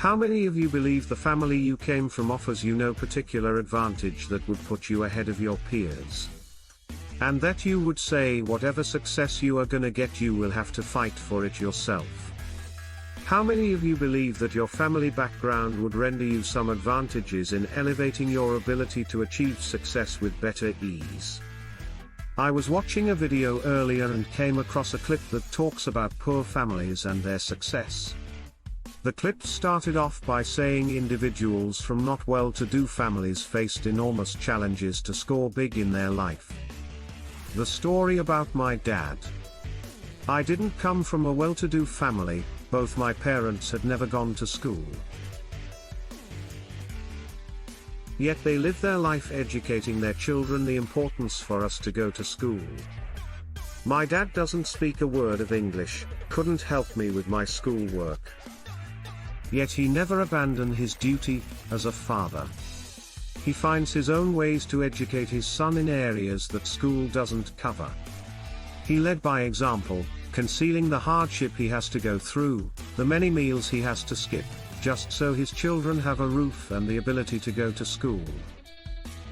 How many of you believe the family you came from offers you no particular advantage that would put you ahead of your peers? And that you would say whatever success you are gonna get, you will have to fight for it yourself? How many of you believe that your family background would render you some advantages in elevating your ability to achieve success with better ease? I was watching a video earlier and came across a clip that talks about poor families and their success. The clip started off by saying individuals from not well-to-do families faced enormous challenges to score big in their life. The story about my dad. I didn't come from a well-to-do family. Both my parents had never gone to school. Yet they lived their life educating their children the importance for us to go to school. My dad doesn't speak a word of English, couldn't help me with my schoolwork. Yet he never abandoned his duty as a father. He finds his own ways to educate his son in areas that school doesn't cover. He led by example, concealing the hardship he has to go through, the many meals he has to skip, just so his children have a roof and the ability to go to school.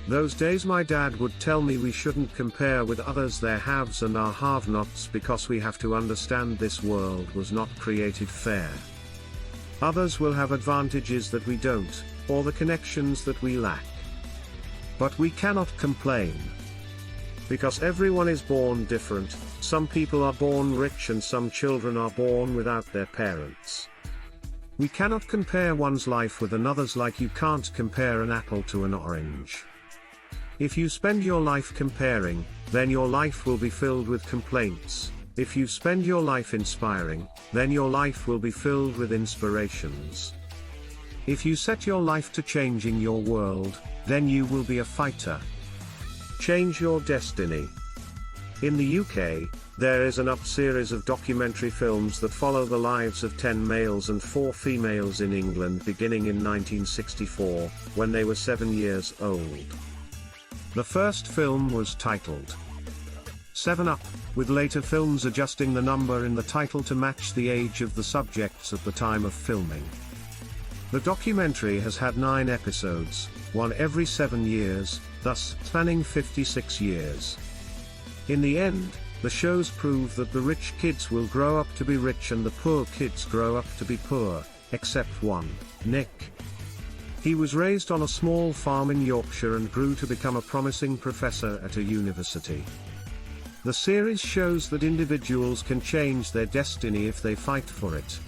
Those days my dad would tell me we shouldn't compare with others, their haves and our have-nots, because we have to understand this world was not created fair. Others will have advantages that we don't, or the connections that we lack. But we cannot complain. Because everyone is born different, some people are born rich and some children are born without their parents. We cannot compare one's life with another's like you can't compare an apple to an orange. If you spend your life comparing, then your life will be filled with complaints. If you spend your life inspiring, then your life will be filled with inspirations. If you set your life to changing your world, then you will be a fighter. Change your destiny. In the UK, there is an up series of documentary films that follow the lives of 10 males and 4 females in England beginning in 1964, when they were 7 years old. The first film was titled 7 Up, with later films adjusting the number in the title to match the age of the subjects at the time of filming. The documentary has had 9 episodes, one every 7 years, thus spanning 56 years. In the end, the shows prove that the rich kids will grow up to be rich and the poor kids grow up to be poor, except one, Nick. He was raised on a small farm in Yorkshire and grew to become a promising professor at a university. The series shows that individuals can change their destiny if they fight for it.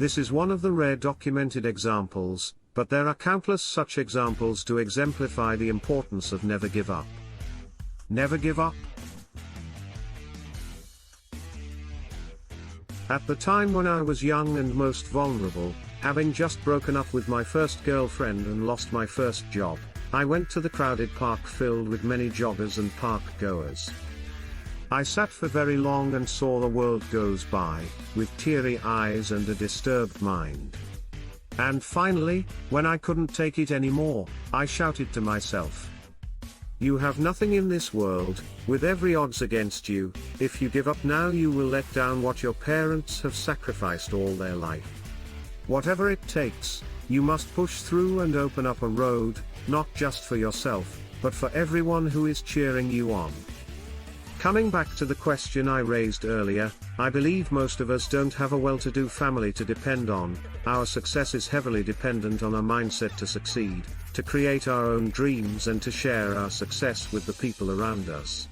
This is one of the rare documented examples, but there are countless such examples to exemplify the importance of never give up. Never give up. At the time when I was young and most vulnerable, having just broken up with my first girlfriend and lost my first job, I went to the crowded park filled with many joggers and park goers. I sat for very long and saw the world goes by, with teary eyes and a disturbed mind. And finally, when I couldn't take it anymore, I shouted to myself, "You have nothing in this world, with every odds against you. If you give up now, you will let down what your parents have sacrificed all their life. Whatever it takes, you must push through and open up a road, not just for yourself, but for everyone who is cheering you on." Coming back to the question I raised earlier, I believe most of us don't have a well-to-do family to depend on. Our success is heavily dependent on our mindset to succeed, to create our own dreams and to share our success with the people around us.